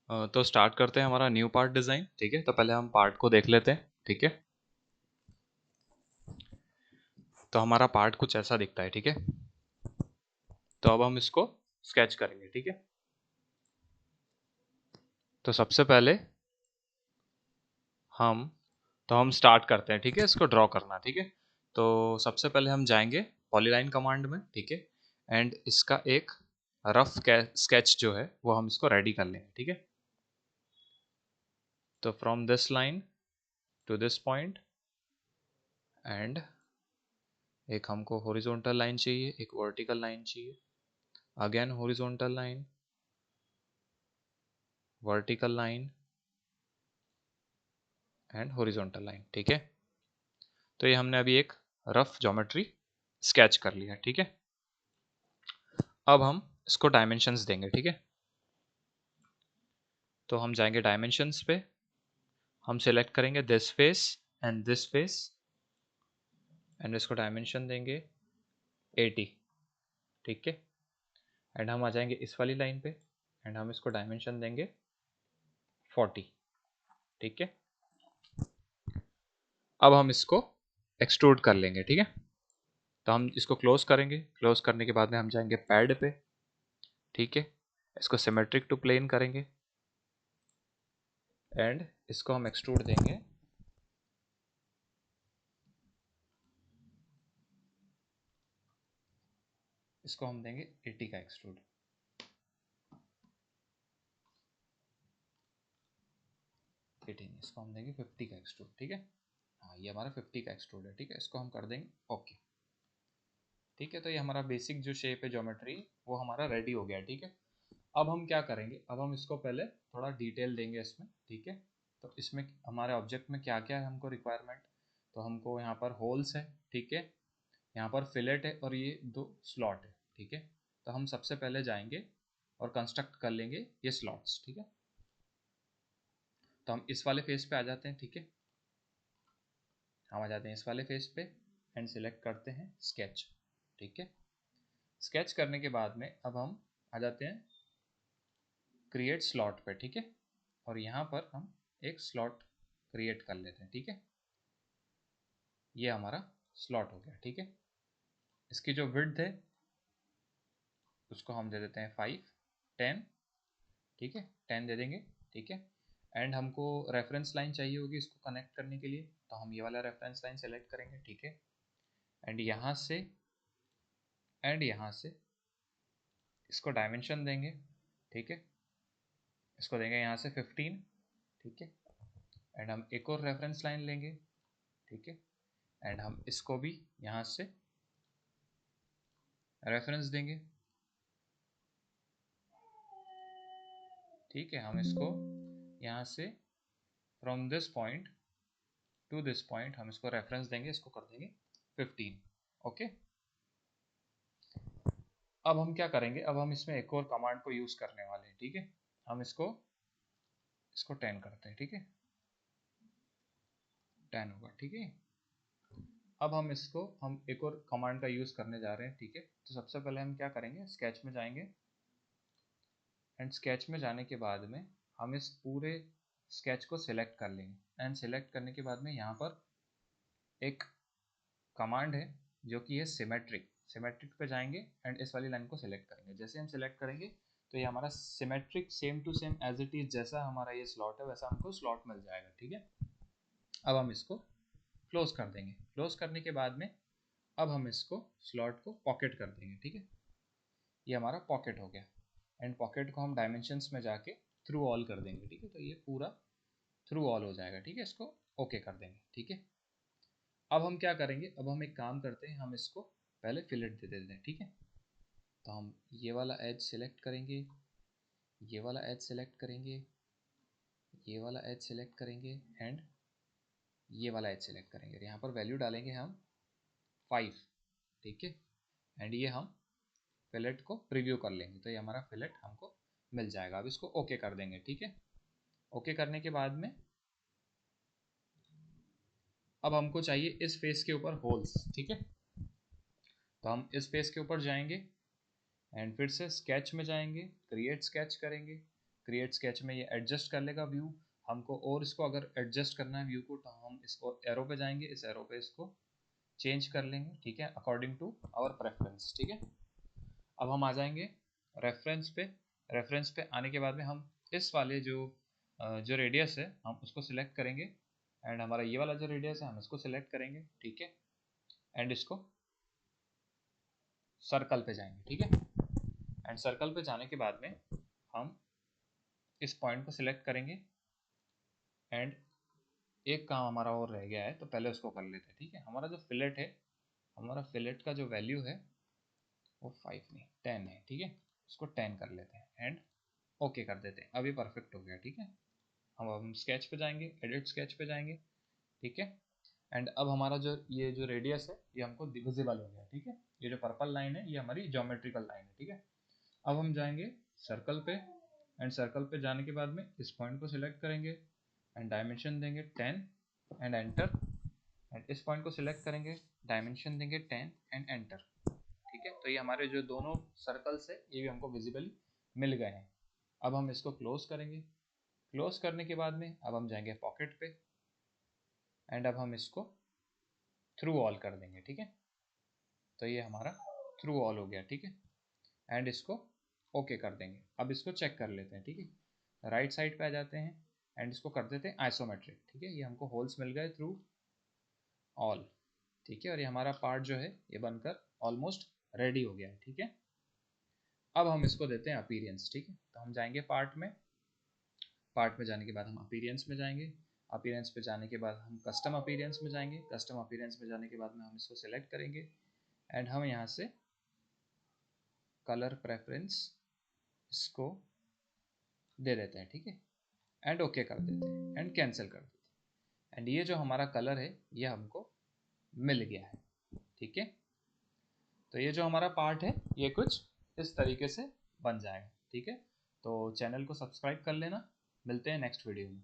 तो स्टार्ट करते हैं हमारा न्यू पार्ट डिज़ाइन। ठीक है, तो पहले हम पार्ट को देख लेते हैं। ठीक है, तो हमारा पार्ट कुछ ऐसा दिखता है। ठीक है, तो अब हम इसको स्केच करेंगे। ठीक है, तो सबसे पहले हम हम स्टार्ट करते हैं। ठीक है, इसको ड्रॉ करना। ठीक है, तो सबसे पहले हम जाएंगे पॉलीलाइन कमांड में। ठीक है, एंड इसका एक रफ स्केच जो है वो हम इसको रेडी कर लेंगे। ठीक है, तो from this line to this point, and एक हमको हॉरिजॉन्टल लाइन चाहिए, एक वर्टिकल लाइन चाहिए, again horizontal line, vertical line and horizontal line. ठीक है, तो ये हमने अभी एक रफ ज्योमेट्री स्केच कर लिया। ठीक है, अब हम इसको डायमेंशंस देंगे। ठीक है, तो हम जाएंगे डायमेंशंस पे, हम सिलेक्ट करेंगे this face and this face, and इसको डायमेंशन देंगे 80। ठीक है, एंड हम आ जाएंगे इस वाली लाइन पे, एंड हम इसको डायमेंशन देंगे 40। ठीक है, अब हम इसको एक्सट्रूड कर लेंगे। ठीक है, तो हम इसको क्लोज करेंगे। क्लोज करने के बाद में हम जाएंगे पैड पे। ठीक है, इसको सिमेट्रिक टू प्लेन करेंगे, एंड इसको हम एक्सट्रूड देंगे इसको हम देंगे 80 का एक्सट्रूड। 18, इसको हम देंगे 50 का एक्सट्रूड। ठीक है, हाँ ये हमारा 50 का एक्सट्रूड है। ठीक है, इसको हम कर देंगे ओके। ठीक है, तो ये हमारा बेसिक जो शेप है ज्योमेट्री वो हमारा रेडी हो गया। ठीक है, अब हम क्या करेंगे, अब हम इसको पहले थोड़ा डिटेल देंगे इसमें। ठीक है, तो इसमें हमारे ऑब्जेक्ट में क्या क्या है हमको रिक्वायरमेंट, तो हमको यहाँ पर होल्स है। ठीक है, यहाँ पर फिलेट है और ये दो स्लॉट है। ठीक है, तो हम सबसे पहले जाएंगे और कंस्ट्रक्ट कर लेंगे ये स्लॉट्स। ठीक है, तो हम इस वाले फेस पे आ जाते हैं। ठीक है, हम आ जाते हैं इस वाले फेस पे एंड सिलेक्ट करते हैं स्केच। ठीक है, स्केच करने के बाद में अब हम आ जाते हैं क्रिएट स्लॉट पे। ठीक है, और यहाँ पर हम एक स्लॉट क्रिएट कर लेते हैं। ठीक है, ये हमारा स्लॉट हो गया। ठीक है, इसकी जो विड्थ है उसको हम दे देते हैं 5, 10। ठीक है, 10 दे देंगे। ठीक है, एंड हमको रेफरेंस लाइन चाहिए होगी इसको कनेक्ट करने के लिए, तो हम ये वाला रेफरेंस लाइन सेलेक्ट करेंगे। ठीक है, एंड यहाँ से इसको डायमेंशन देंगे। ठीक है, इसको देंगे यहाँ से 15। ठीक है, एंड हम एक और रेफरेंस लाइन लेंगे। ठीक है, एंड हम इसको भी यहाँ से रेफरेंस देंगे। ठीक है, हम इसको यहाँ से from this point two this point हम इसको रेफरेंस देंगे, इसको कर देंगे 15। ओके, अब हम क्या करेंगे, अब हम इसमें एक और कमांड को यूज करने वाले हैं। ठीक है, हम इसको इसको 10 करते हैं। ठीक है, 10 होगा। ठीक है, अब हम एक और कमांड का यूज करने जा रहे हैं। ठीक है, तो सबसे पहले हम क्या करेंगे, स्केच में जाएंगे, एंड स्केच में जाने के बाद में हम इस पूरे स्केच को सिलेक्ट कर लेंगे, एंड सिलेक्ट करने के बाद में यहाँ पर एक कमांड है जो कि है सिमेट्रिक। सिमेट्रिक पे जाएंगे एंड इस वाली लाइन को सिलेक्ट करेंगे। जैसे हम सिलेक्ट करेंगे तो ये हमारा symmetric same to same as it is, जैसा हमारा ये स्लॉट है वैसा हमको स्लॉट मिल जाएगा। ठीक है, अब हम इसको क्लोज कर देंगे। क्लोज करने के बाद में अब हम इसको स्लॉट को पॉकेट कर देंगे। ठीक है, ये हमारा पॉकेट हो गया, एंड पॉकेट को हम डायमेंशंस में जाके थ्रू ऑल कर देंगे। ठीक है, तो ये पूरा थ्रू ऑल हो जाएगा। ठीक है, इसको ओके कर देंगे। ठीक है, अब हम क्या करेंगे, अब हम एक काम करते हैं, हम इसको पहले फिलेट दे देते हैं। ठीक है, तो हम ये वाला एज सेलेक्ट करेंगे, ये वाला एज सेलेक्ट करेंगे, ये वाला एज सेलेक्ट करेंगे, एंड ये वाला एज सेलेक्ट करेंगे। यहाँ पर वैल्यू डालेंगे हम 5। ठीक है, एंड ये हम फिलेट को प्रीव्यू कर लेंगे, तो ये हमारा फिलेट हमको मिल जाएगा। अब इसको ओके कर देंगे। ठीक है, ओके करने के बाद में अब हमको चाहिए इस फेस के ऊपर होल्स। ठीक है, तो हम इस फेस के ऊपर जाएंगे एंड फिर से स्केच में जाएंगे, क्रिएट स्केच करेंगे, क्रिएट स्केच में ये एडजस्ट कर लेगा व्यू हमको, और इसको अगर एडजस्ट करना है व्यू को तो हम इसको एरो पे जाएंगे, इस एरो पे इसको चेंज कर लेंगे, ठीक है, अकॉर्डिंग टू आवर प्रेफरेंस, ठीक है। अब हम आ जाएंगे रेफरेंस पे। रेफरेंस पे आने के बाद में हम इस वाले जो रेडियस है हम उसको सिलेक्ट करेंगे, एंड हमारा ये वाला जो रेडियस है हम इसको सिलेक्ट करेंगे, ठीक है, एंड इसको सर्कल पे जाएंगे, ठीक है। एंड सर्कल पे जाने के बाद में हम इस पॉइंट को सिलेक्ट करेंगे, एंड एक काम हमारा और रह गया है तो पहले उसको कर लेते हैं, ठीक है। हमारा जो फिलेट है, हमारा फिलेट का जो वैल्यू है वो 5 नहीं 10 है, ठीक है, उसको 10 कर लेते हैं एंड ओके कर देते हैं। अभी परफेक्ट हो गया, ठीक है। हम स्केच पे जाएंगे, एडिट स्केच पे जाएंगे, ठीक है। एंड अब हमारा ये जो रेडियस है ये हमको विजिबल हो गया, ठीक है। ये जो पर्पल लाइन है ये हमारी ज्योमेट्रिकल लाइन है, ठीक है। अब हम जाएंगे सर्कल पे, एंड सर्कल पे जाने के बाद में इस पॉइंट को सिलेक्ट करेंगे एंड डायमेंशन देंगे 10 एंड एंटर, एंड इस पॉइंट को सिलेक्ट करेंगे, डायमेंशन देंगे 10 एंड एंटर, ठीक है। तो ये हमारे जो दोनों सर्कल्स है ये भी हमको विजिबली मिल गए हैं। अब हम इसको क्लोज करेंगे। क्लोज करने के बाद में अब हम जाएंगे पॉकेट पे, एंड अब हम इसको थ्रू ऑल कर देंगे, ठीक है। तो ये हमारा थ्रू ऑल हो गया, ठीक है, एंड इसको ओके कर देंगे। अब इसको चेक कर लेते हैं, ठीक है। राइट साइड पे आ जाते हैं एंड इसको कर देते हैं आइसोमेट्रिक, ठीक है। ये हमको होल्स मिल गए थ्रू ऑल, ठीक है, और ये हमारा पार्ट जो है ये बनकर ऑलमोस्ट रेडी हो गया है, ठीक है। अब हम इसको देते हैं अपीयरेंस, ठीक है। तो हम जाएंगे पार्ट में, पार्ट में जाने के बाद हम अपीयरेंस में जाएंगे, अपीयरेंस पे जाने के बाद हम कस्टम अपीयरेंस में जाएंगे, कस्टम अपीयरेंस में जाने के बाद में हम इसको सिलेक्ट करेंगे एंड हम यहाँ से कलर प्रेफरेंस इसको दे देते हैं, ठीक है, एंड ओके कर देते हैं एंड कैंसिल कर देते हैं, एंड ये जो हमारा कलर है ये हमको मिल गया है, ठीक है। तो ये जो हमारा पार्ट है ये कुछ इस तरीके से बन जाएगा, ठीक है। तो चैनल को सब्सक्राइब कर लेना, मिलते हैं नेक्स्ट वीडियो में।